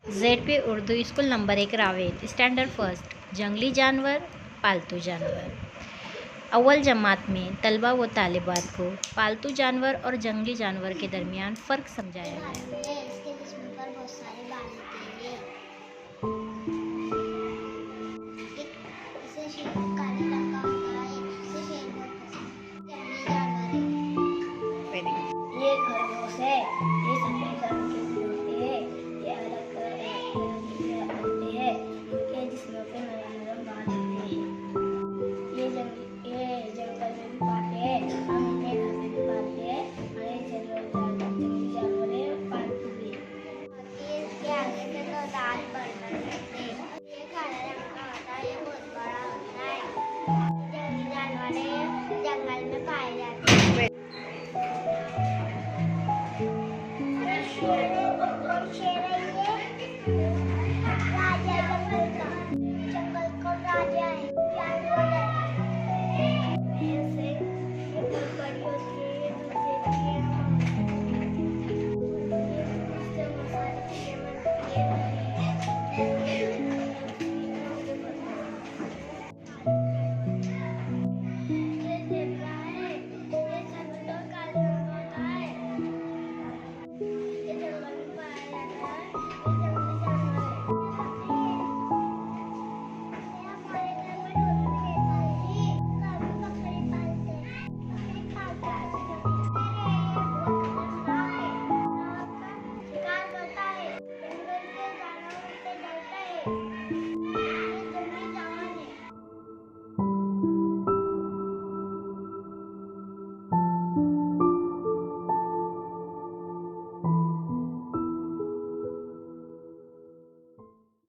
ZP Urdu school number 1 Ravet, standard first. जंगली जानवर, पालतू जानवर। अव्वल जमात में तलबा व तालिबात को पालतू जानवर और जंगली जानवर के दरमियान फ़र्क समझाया गया। इसके जिस्म पर बहुत सारे बाल होते हैं। इसे शेर काले रंग का होता है। इसे शेर बहुत पसंद है। जंगली जानवर है। ये खरगोश है। ये सफेद रंग के भी होते हैं। ये अलग रंग के होते हैं। इनके जिस्म पे नरम नरम बाल होते हैं। ये जंगल में भी पाते हैं। हम इन्हें घर में भी पालते हैं। हमारे जंगली जानवर है, पालतू भी। इसके आगे से तो दांत बढ़कर रहते हैं। ये काला रंग का होता है। ये बहुत बड़ा होता है। जंगली जानवर है, जंगल में पाए जाते हैं। शेर है ये।